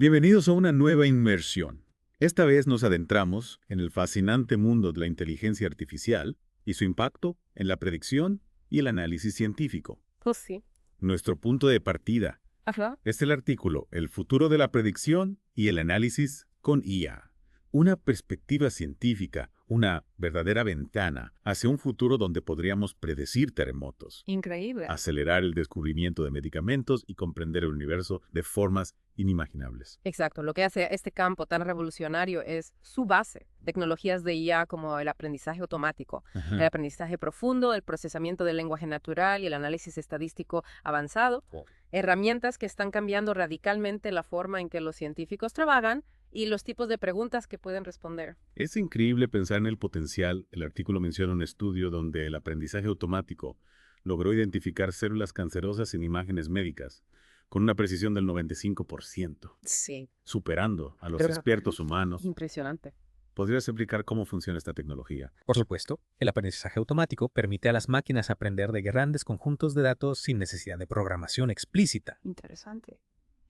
Bienvenidos a una nueva inmersión. Esta vez nos adentramos en el fascinante mundo de la inteligencia artificial y su impacto en la predicción y el análisis científico. Pues sí. Nuestro punto de partida Ajá. es el artículo El futuro de la predicción y el análisis con IA. Una perspectiva científica, una verdadera ventana hacia un futuro donde podríamos predecir terremotos, Increíble. acelerar el descubrimiento de medicamentos y comprender el universo de formas inimaginables. Exacto. Lo que hace este campo tan revolucionario es su base. Tecnologías de IA como el aprendizaje automático, el aprendizaje profundo, el procesamiento del lenguaje natural y el análisis estadístico avanzado. Oh. Herramientas que están cambiando radicalmente la forma en que los científicos trabajan y los tipos de preguntas que pueden responder. Es increíble pensar en el potencial. El artículo menciona un estudio donde el aprendizaje automático logró identificar células cancerosas en imágenes médicas con una precisión del 95%, Sí. superando a los Pero- expertos humanos. Impresionante. ¿Podrías explicar cómo funciona esta tecnología? Por supuesto, el aprendizaje automático permite a las máquinas aprender de grandes conjuntos de datos sin necesidad de programación explícita. Interesante.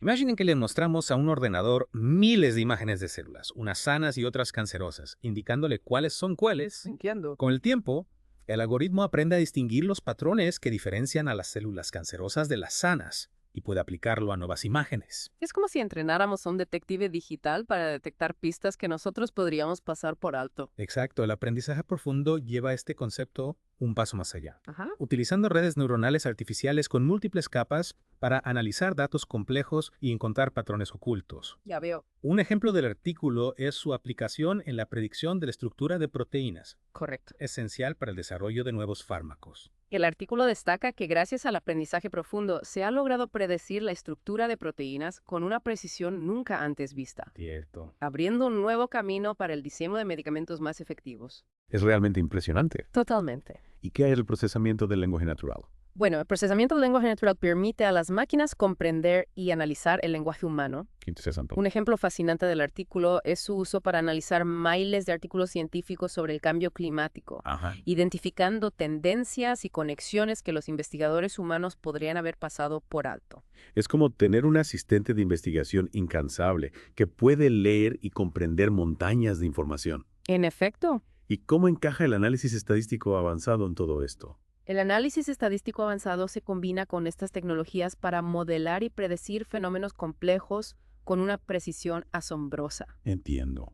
Imaginen que le mostramos a un ordenador miles de imágenes de células, unas sanas y otras cancerosas, indicándole cuáles son cuáles. Entiendo. Con el tiempo, el algoritmo aprende a distinguir los patrones que diferencian a las células cancerosas de las sanas y puede aplicarlo a nuevas imágenes. Es como si entrenáramos a un detective digital para detectar pistas que nosotros podríamos pasar por alto. Exacto, el aprendizaje profundo lleva este concepto un paso más allá, Ajá. utilizando redes neuronales artificiales con múltiples capas para analizar datos complejos y encontrar patrones ocultos. Ya veo. Un ejemplo del artículo es su aplicación en la predicción de la estructura de proteínas, Correcto. esencial para el desarrollo de nuevos fármacos. El artículo destaca que gracias al aprendizaje profundo se ha logrado predecir la estructura de proteínas con una precisión nunca antes vista, Cierto. abriendo un nuevo camino para el diseño de medicamentos más efectivos. Es realmente impresionante. Totalmente. ¿Y qué hay del procesamiento del lenguaje natural? Bueno, el procesamiento del lenguaje natural permite a las máquinas comprender y analizar el lenguaje humano. Qué interesante. Un ejemplo fascinante del artículo es su uso para analizar miles de artículos científicos sobre el cambio climático, Ajá. identificando tendencias y conexiones que los investigadores humanos podrían haber pasado por alto. Es como tener un asistente de investigación incansable que puede leer y comprender montañas de información. En efecto, ¿Y cómo encaja el análisis estadístico avanzado en todo esto? el análisis estadístico avanzado se combina con estas tecnologías para modelar y predecir fenómenos complejos con una precisión asombrosa. Entiendo.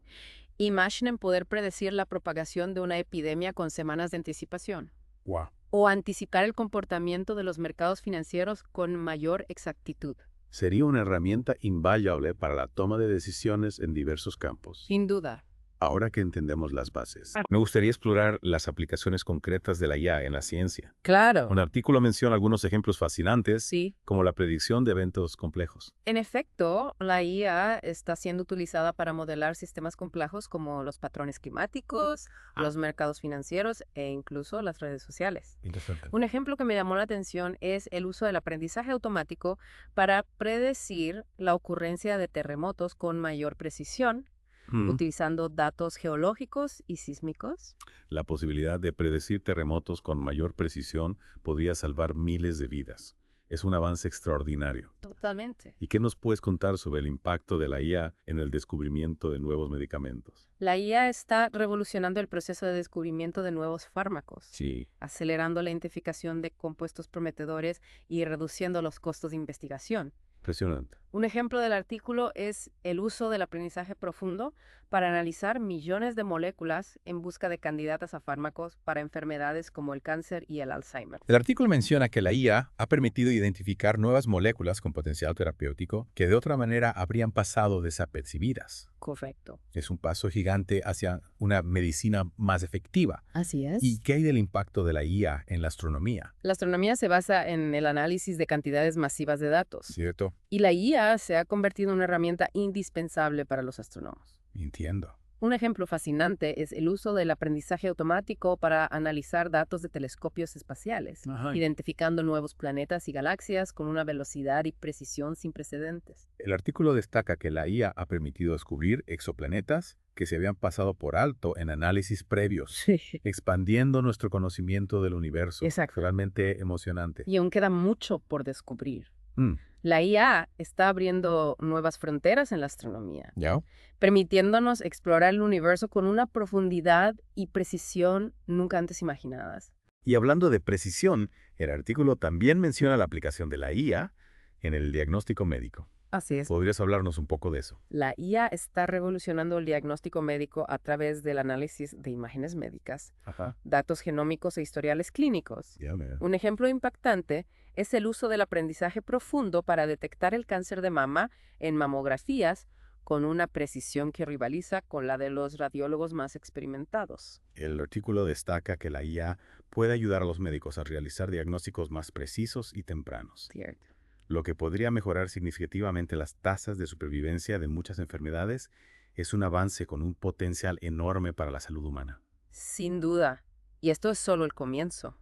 Imaginen poder predecir la propagación de una epidemia con semanas de anticipación, Wow. o anticipar el comportamiento de los mercados financieros con mayor exactitud. Sería una herramienta invaluable para la toma de decisiones en diversos campos. Sin duda. Ahora que entendemos las bases, me gustaría explorar las aplicaciones concretas de la IA en la ciencia. Claro. Un artículo menciona algunos ejemplos fascinantes, Sí. como la predicción de eventos complejos. En efecto, la IA está siendo utilizada para modelar sistemas complejos como los patrones climáticos, los mercados financieros e incluso las redes sociales. Interesante. Un ejemplo que me llamó la atención es el uso del aprendizaje automático para predecir la ocurrencia de terremotos con mayor precisión, utilizando datos geológicos y sísmicos. La posibilidad de predecir terremotos con mayor precisión podría salvar miles de vidas. Es un avance extraordinario. Totalmente. ¿Y qué nos puedes contar sobre el impacto de la IA en el descubrimiento de nuevos medicamentos? La IA está revolucionando el proceso de descubrimiento de nuevos fármacos, Sí. acelerando la identificación de compuestos prometedores y reduciendo los costos de investigación. Impresionante. Un ejemplo del artículo es el uso del aprendizaje profundo para analizar millones de moléculas en busca de candidatas a fármacos para enfermedades como el cáncer y el Alzheimer. El artículo menciona que la IA ha permitido identificar nuevas moléculas con potencial terapéutico que de otra manera habrían pasado desapercibidas. Correcto. Es un paso gigante hacia una medicina más efectiva. Así es. ¿Y qué hay del impacto de la IA en la astronomía? La astronomía se basa en el análisis de cantidades masivas de datos. ¿Cierto? Y la IA se ha convertido en una herramienta indispensable para los astrónomos. Entiendo. Un ejemplo fascinante es el uso del aprendizaje automático para analizar datos de telescopios espaciales, Ajá. identificando nuevos planetas y galaxias con una velocidad y precisión sin precedentes. El artículo destaca que la IA ha permitido descubrir exoplanetas que se habían pasado por alto en análisis previos, expandiendo nuestro conocimiento del universo. Exacto. Realmente emocionante. Y aún queda mucho por descubrir. Mm. La IA está abriendo nuevas fronteras en la astronomía, ¿Ya? permitiéndonos explorar el universo con una profundidad y precisión nunca antes imaginadas. Y hablando de precisión, el artículo también menciona la aplicación de la IA en el diagnóstico médico. Así es. ¿Podrías hablarnos un poco de eso? La IA está revolucionando el diagnóstico médico a través del análisis de imágenes médicas, Ajá. datos genómicos e historiales clínicos. Ya veo. Un ejemplo impactante es el uso del aprendizaje profundo para detectar el cáncer de mama en mamografías con una precisión que rivaliza con la de los radiólogos más experimentados. El artículo destaca que la IA puede ayudar a los médicos a realizar diagnósticos más precisos y tempranos, Cierto. lo que podría mejorar significativamente las tasas de supervivencia de muchas enfermedades. Es un avance con un potencial enorme para la salud humana. Sin duda. Y esto es solo el comienzo.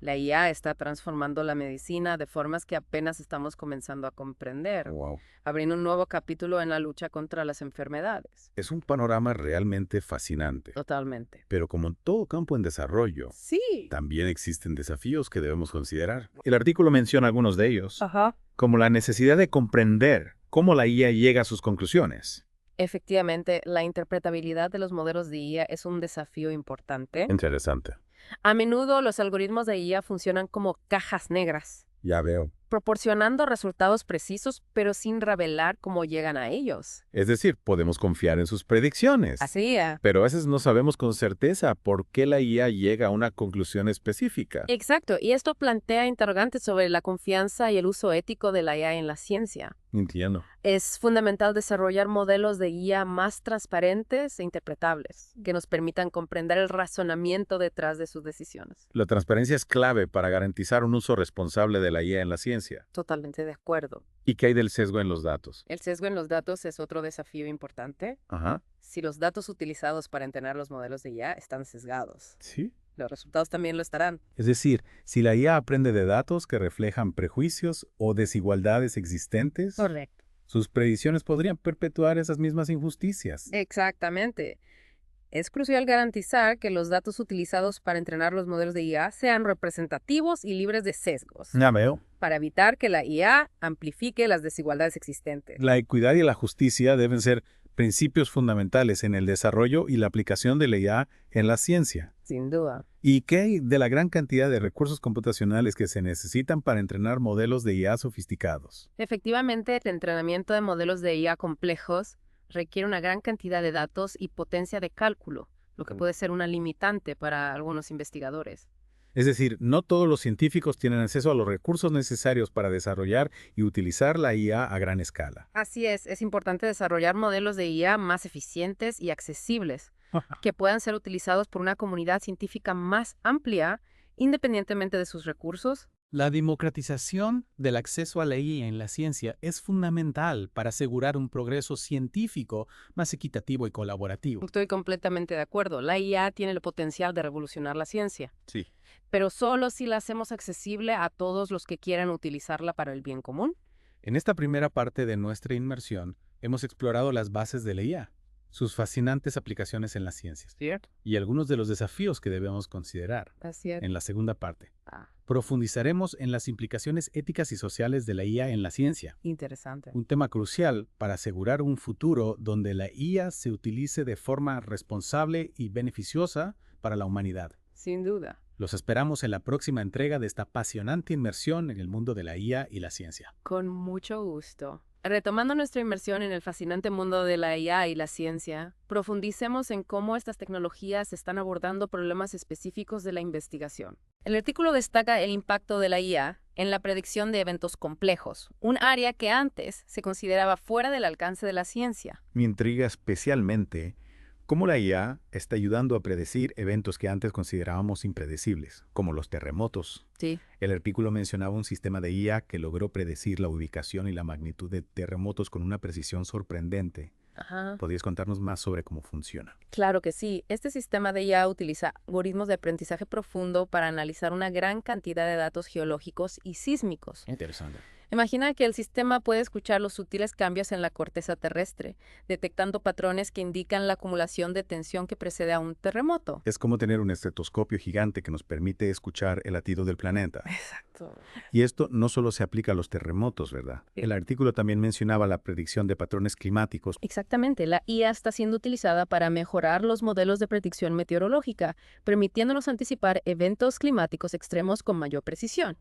La IA está transformando la medicina de formas que apenas estamos comenzando a comprender, Wow. abriendo un nuevo capítulo en la lucha contra las enfermedades. Es un panorama realmente fascinante. Totalmente. Pero como en todo campo en desarrollo, Sí. también existen desafíos que debemos considerar. El artículo menciona algunos de ellos, Ajá. como la necesidad de comprender cómo la IA llega a sus conclusiones. Efectivamente, la interpretabilidad de los modelos de IA es un desafío importante. Interesante. A menudo los algoritmos de IA funcionan como cajas negras, Ya veo. proporcionando resultados precisos, pero sin revelar cómo llegan a ellos. Es decir, podemos confiar en sus predicciones. Así es. Pero a veces no sabemos con certeza por qué la IA llega a una conclusión específica. Exacto, y esto plantea interrogantes sobre la confianza y el uso ético de la IA en la ciencia. Entiendo. Es fundamental desarrollar modelos de IA más transparentes e interpretables, que nos permitan comprender el razonamiento detrás de sus decisiones. La transparencia es clave para garantizar un uso responsable de la IA en la ciencia. Totalmente de acuerdo. ¿Y qué hay del sesgo en los datos? El sesgo en los datos es otro desafío importante. Ajá. Si los datos utilizados para entrenar los modelos de IA están sesgados, Sí. los resultados también lo estarán. Es decir, si la IA aprende de datos que reflejan prejuicios o desigualdades existentes, Correcto. sus predicciones podrían perpetuar esas mismas injusticias. Exactamente. Es crucial garantizar que los datos utilizados para entrenar los modelos de IA sean representativos y libres de sesgos, Ya veo. para evitar que la IA amplifique las desigualdades existentes. La equidad y la justicia deben ser principios fundamentales en el desarrollo y la aplicación de la IA en la ciencia. Sin duda. ¿Y qué hay de la gran cantidad de recursos computacionales que se necesitan para entrenar modelos de IA sofisticados? Efectivamente, el entrenamiento de modelos de IA complejos requiere una gran cantidad de datos y potencia de cálculo, lo que puede ser una limitante para algunos investigadores. Es decir, no todos los científicos tienen acceso a los recursos necesarios para desarrollar y utilizar la IA a gran escala. Así es importante desarrollar modelos de IA más eficientes y accesibles, que puedan ser utilizados por una comunidad científica más amplia, independientemente de sus recursos. La democratización del acceso a la IA en la ciencia es fundamental para asegurar un progreso científico más equitativo y colaborativo. Estoy completamente de acuerdo. La IA tiene el potencial de revolucionar la ciencia, Sí. pero solo si la hacemos accesible a todos los que quieran utilizarla para el bien común. En esta primera parte de nuestra inmersión, hemos explorado las bases de la IA, sus fascinantes aplicaciones en las ciencias ¿Cierto? y algunos de los desafíos que debemos considerar. Así es. En la segunda parte, Ah, profundizaremos en las implicaciones éticas y sociales de la IA en la ciencia, interesante. un tema crucial para asegurar un futuro donde la IA se utilice de forma responsable y beneficiosa para la humanidad. Sin duda. Los esperamos en la próxima entrega de esta apasionante inmersión en el mundo de la IA y la ciencia. Con mucho gusto. Retomando nuestra inmersión en el fascinante mundo de la IA y la ciencia, profundicemos en cómo estas tecnologías están abordando problemas específicos de la investigación. El artículo destaca el impacto de la IA en la predicción de eventos complejos, un área que antes se consideraba fuera del alcance de la ciencia. Me intriga especialmente cómo la IA está ayudando a predecir eventos que antes considerábamos impredecibles, como los terremotos. Sí. El artículo mencionaba un sistema de IA que logró predecir la ubicación y la magnitud de terremotos con una precisión sorprendente. Ajá. ¿Podrías contarnos más sobre cómo funciona? Claro que sí. Este sistema de IA utiliza algoritmos de aprendizaje profundo para analizar una gran cantidad de datos geológicos y sísmicos. Interesante. Imagina que el sistema puede escuchar los sutiles cambios en la corteza terrestre, detectando patrones que indican la acumulación de tensión que precede a un terremoto. Es como tener un estetoscopio gigante que nos permite escuchar el latido del planeta. Exacto. Exacto. Y esto no solo se aplica a los terremotos, ¿verdad? Sí. El artículo también mencionaba la predicción de patrones climáticos. Exactamente, la IA está siendo utilizada para mejorar los modelos de predicción meteorológica, permitiéndonos anticipar eventos climáticos extremos con mayor precisión.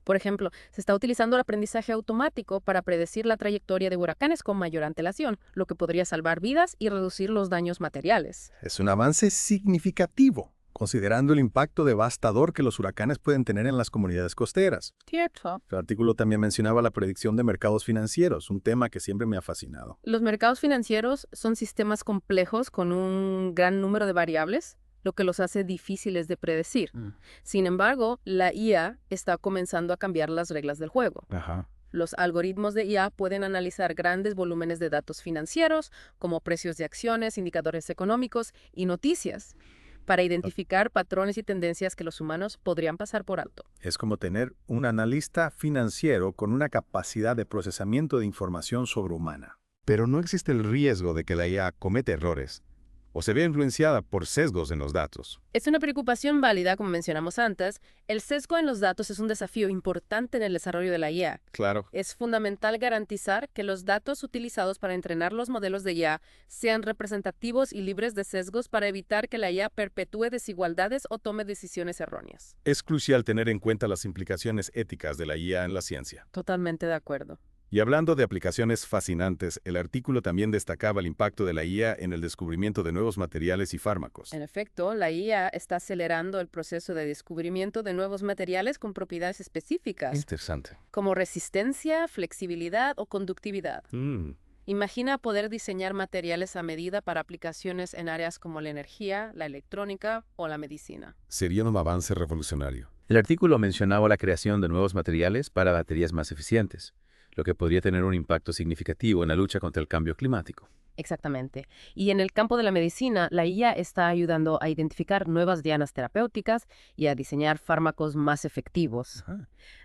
Por ejemplo, se está utilizando el aprendizaje automático para predecir la trayectoria de huracanes con mayor antelación, lo que podría salvar vidas y reducir los daños materiales. Es un avance significativo, considerando el impacto devastador que los huracanes pueden tener en las comunidades costeras. Cierto. El artículo también mencionaba la predicción de mercados financieros, un tema que siempre me ha fascinado. Los mercados financieros son sistemas complejos con un gran número de variables, lo que los hace difíciles de predecir. Sin embargo, la IA está comenzando a cambiar las reglas del juego. Ajá. Los algoritmos de IA pueden analizar grandes volúmenes de datos financieros, como precios de acciones, indicadores económicos y noticias, para identificar patrones y tendencias que los humanos podrían pasar por alto. Es como tener un analista financiero con una capacidad de procesamiento de información sobrehumana. Pero no existe el riesgo de que la IA cometa errores o se vea influenciada por sesgos en los datos. Es una preocupación válida, como mencionamos antes. El sesgo en los datos es un desafío importante en el desarrollo de la IA. Claro. Es fundamental garantizar que los datos utilizados para entrenar los modelos de IA sean representativos y libres de sesgos para evitar que la IA perpetúe desigualdades o tome decisiones erróneas. Es crucial tener en cuenta las implicaciones éticas de la IA en la ciencia. Totalmente de acuerdo. Y hablando de aplicaciones fascinantes, el artículo también destacaba el impacto de la IA en el descubrimiento de nuevos materiales y fármacos. En efecto, la IA está acelerando el proceso de descubrimiento de nuevos materiales con propiedades específicas, Interesante. como resistencia, flexibilidad o conductividad. Imagina poder diseñar materiales a medida para aplicaciones en áreas como la energía, la electrónica o la medicina. Sería un avance revolucionario. El artículo mencionaba la creación de nuevos materiales para baterías más eficientes, lo que podría tener un impacto significativo en la lucha contra el cambio climático. Exactamente. Y en el campo de la medicina, la IA está ayudando a identificar nuevas dianas terapéuticas y a diseñar fármacos más efectivos.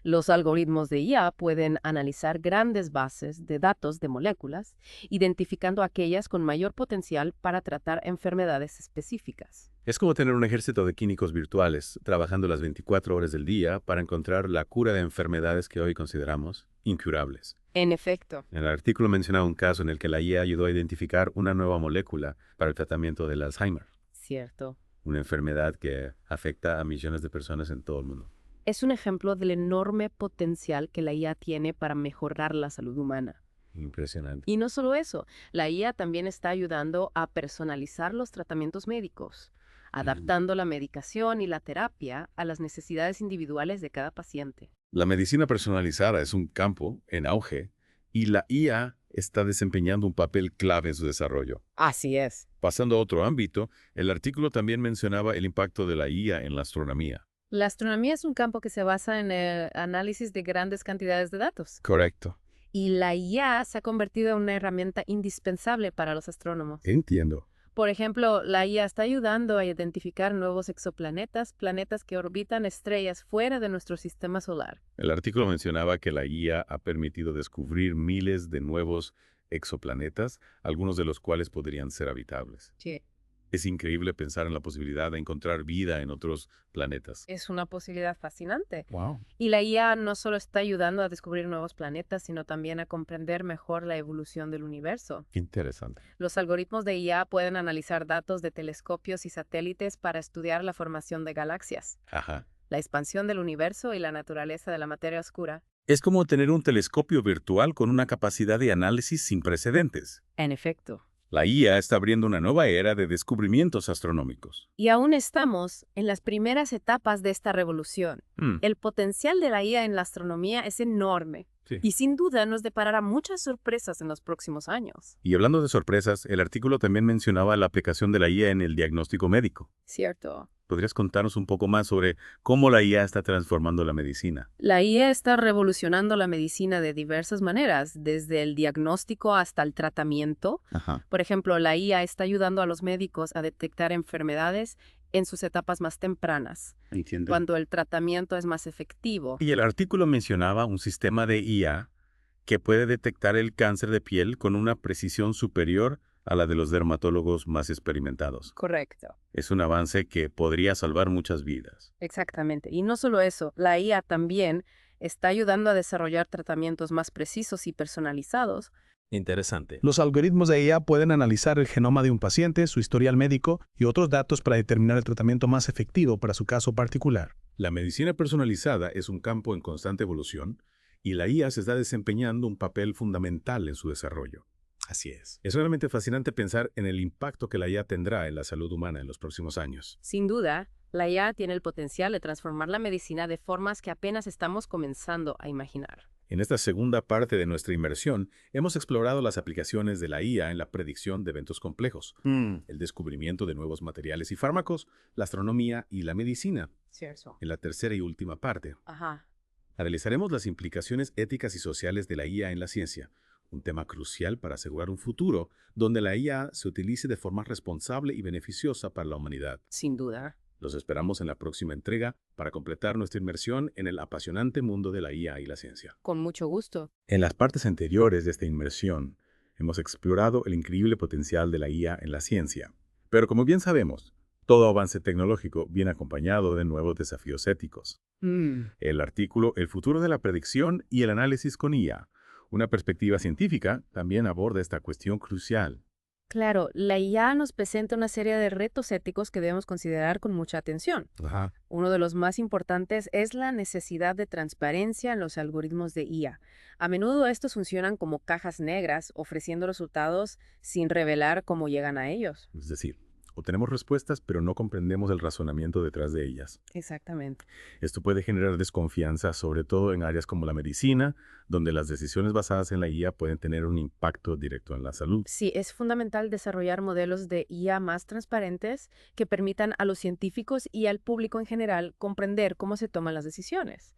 Los algoritmos de IA pueden analizar grandes bases de datos de moléculas, identificando aquellas con mayor potencial para tratar enfermedades específicas. Es como tener un ejército de químicos virtuales trabajando las 24 horas del día para encontrar la cura de enfermedades que hoy consideramos incurables. En efecto. El artículo mencionaba un caso en el que la IA ayudó a identificar una nueva molécula para el tratamiento del Alzheimer, Cierto. una enfermedad que afecta a millones de personas en todo el mundo. Es un ejemplo del enorme potencial que la IA tiene para mejorar la salud humana. Impresionante. Y no solo eso, la IA también está ayudando a personalizar los tratamientos médicos, adaptando la medicación y la terapia a las necesidades individuales de cada paciente. La medicina personalizada es un campo en auge y la IA está desempeñando un papel clave en su desarrollo. Así es. Pasando a otro ámbito, el artículo también mencionaba el impacto de la IA en la astronomía. La astronomía es un campo que se basa en el análisis de grandes cantidades de datos. Correcto. Y la IA se ha convertido en una herramienta indispensable para los astrónomos. Entiendo. Por ejemplo, la IA está ayudando a identificar nuevos exoplanetas, planetas que orbitan estrellas fuera de nuestro sistema solar. El artículo mencionaba que la IA ha permitido descubrir miles de nuevos exoplanetas, algunos de los cuales podrían ser habitables. Sí. Es increíble pensar en la posibilidad de encontrar vida en otros planetas. Es una posibilidad fascinante. Wow. Y la IA no solo está ayudando a descubrir nuevos planetas, sino también a comprender mejor la evolución del universo. Interesante. Los algoritmos de IA pueden analizar datos de telescopios y satélites para estudiar la formación de galaxias, Ajá. la expansión del universo y la naturaleza de la materia oscura. Es como tener un telescopio virtual con una capacidad de análisis sin precedentes. En efecto. La IA está abriendo una nueva era de descubrimientos astronómicos. Y aún estamos en las primeras etapas de esta revolución. El potencial de la IA en la astronomía es enorme. Sí. Y sin duda nos deparará muchas sorpresas en los próximos años. Y hablando de sorpresas, el artículo también mencionaba la aplicación de la IA en el diagnóstico médico. Cierto. ¿Podrías contarnos un poco más sobre cómo la IA está transformando la medicina? La IA está revolucionando la medicina de diversas maneras, desde el diagnóstico hasta el tratamiento. Ajá. Por ejemplo, la IA está ayudando a los médicos a detectar enfermedades en sus etapas más tempranas, Entiendo. cuando el tratamiento es más efectivo. Y el artículo mencionaba un sistema de IA que puede detectar el cáncer de piel con una precisión superior a la de los dermatólogos más experimentados. Correcto. Es un avance que podría salvar muchas vidas. Exactamente. Y no solo eso, la IA también está ayudando a desarrollar tratamientos más precisos y personalizados. Interesante. Los algoritmos de IA pueden analizar el genoma de un paciente, su historial médico y otros datos para determinar el tratamiento más efectivo para su caso particular. La medicina personalizada es un campo en constante evolución y la IA se está desempeñando un papel fundamental en su desarrollo. Así es. Es realmente fascinante pensar en el impacto que la IA tendrá en la salud humana en los próximos años. Sin duda, la IA tiene el potencial de transformar la medicina de formas que apenas estamos comenzando a imaginar. En esta segunda parte de nuestra inmersión, hemos explorado las aplicaciones de la IA en la predicción de eventos complejos, el descubrimiento de nuevos materiales y fármacos, la astronomía y la medicina. Cierto. En la tercera y última parte, Ajá. analizaremos las implicaciones éticas y sociales de la IA en la ciencia, un tema crucial para asegurar un futuro donde la IA se utilice de forma responsable y beneficiosa para la humanidad. Sin duda. Los esperamos en la próxima entrega para completar nuestra inmersión en el apasionante mundo de la IA y la ciencia. Con mucho gusto. En las partes anteriores de esta inmersión, hemos explorado el increíble potencial de la IA en la ciencia. Pero como bien sabemos, todo avance tecnológico viene acompañado de nuevos desafíos éticos. El artículo El futuro de la predicción y el análisis con IA, una perspectiva científica, también aborda esta cuestión crucial. Claro, la IA nos presenta una serie de retos éticos que debemos considerar con mucha atención. Uno de los más importantes es la necesidad de transparencia en los algoritmos de IA. A menudo estos funcionan como cajas negras, ofreciendo resultados sin revelar cómo llegan a ellos. Es decir, obtenemos respuestas, pero no comprendemos el razonamiento detrás de ellas. Exactamente. Esto puede generar desconfianza, sobre todo en áreas como la medicina, donde las decisiones basadas en la IA pueden tener un impacto directo en la salud. Sí, es fundamental desarrollar modelos de IA más transparentes que permitan a los científicos y al público en general comprender cómo se toman las decisiones.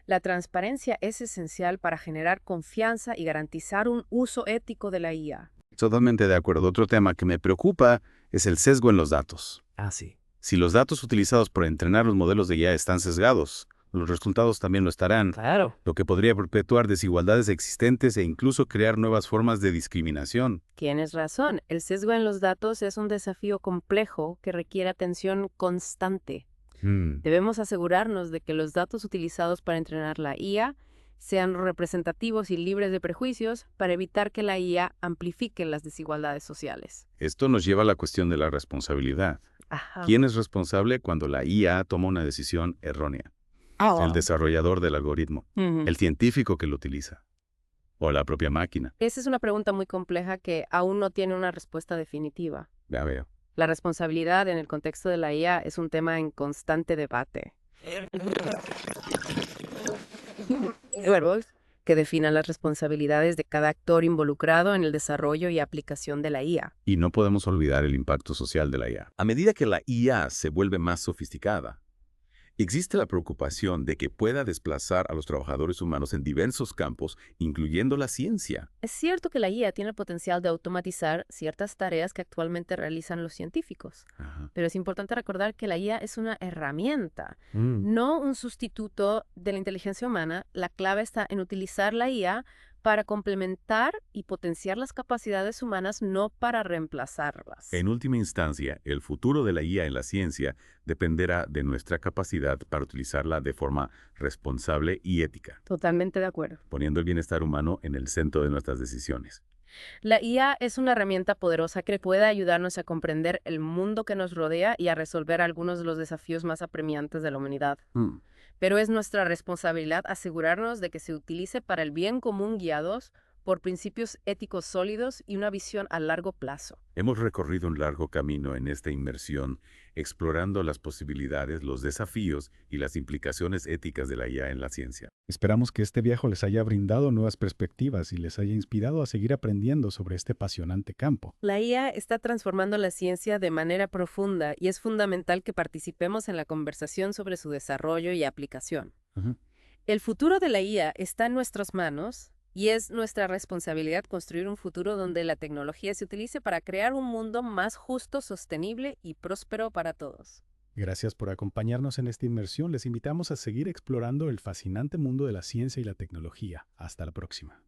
La transparencia es esencial para generar confianza y garantizar un uso ético de la IA. Totalmente de acuerdo. Otro tema que me preocupa es el sesgo en los datos. Sí. Si los datos utilizados para entrenar los modelos de IA están sesgados, los resultados también lo estarán, Claro. lo que podría perpetuar desigualdades existentes e incluso crear nuevas formas de discriminación. Tienes razón, el sesgo en los datos es un desafío complejo que requiere atención constante. Debemos asegurarnos de que los datos utilizados para entrenar la IA sean representativos y libres de prejuicios para evitar que la IA amplifique las desigualdades sociales. Esto nos lleva a la cuestión de la responsabilidad. Ajá. ¿Quién es responsable cuando la IA toma una decisión errónea? ¿El desarrollador del algoritmo? ¿El científico que lo utiliza? ¿O la propia máquina? Esa es una pregunta muy compleja que aún no tiene una respuesta definitiva. Ya veo. La responsabilidad en el contexto de la IA es un tema en constante debate. Que definan las responsabilidades de cada actor involucrado en el desarrollo y aplicación de la IA. Y no podemos olvidar el impacto social de la IA. A medida que la IA se vuelve más sofisticada, existe la preocupación de que pueda desplazar a los trabajadores humanos en diversos campos, incluyendo la ciencia. Es cierto que la IA tiene el potencial de automatizar ciertas tareas que actualmente realizan los científicos, pero es importante recordar que la IA es una herramienta, no un sustituto de la inteligencia humana. La clave está en utilizar la IA para complementar y potenciar las capacidades humanas, no para reemplazarlas. En última instancia, el futuro de la IA en la ciencia dependerá de nuestra capacidad para utilizarla de forma responsable y ética, Totalmente de acuerdo. poniendo el bienestar humano en el centro de nuestras decisiones. La IA es una herramienta poderosa que puede ayudarnos a comprender el mundo que nos rodea y a resolver algunos de los desafíos más apremiantes de la humanidad. Pero es nuestra responsabilidad asegurarnos de que se utilice para el bien común, guiados por principios éticos sólidos y una visión a largo plazo. Hemos recorrido un largo camino en esta inmersión, explorando las posibilidades, los desafíos y las implicaciones éticas de la IA en la ciencia. Esperamos que este viaje les haya brindado nuevas perspectivas y les haya inspirado a seguir aprendiendo sobre este apasionante campo. La IA está transformando la ciencia de manera profunda y es fundamental que participemos en la conversación sobre su desarrollo y aplicación. El futuro de la IA está en nuestras manos y es nuestra responsabilidad construir un futuro donde la tecnología se utilice para crear un mundo más justo, sostenible y próspero para todos. Gracias por acompañarnos en esta inmersión. Les invitamos a seguir explorando el fascinante mundo de la ciencia y la tecnología. Hasta la próxima.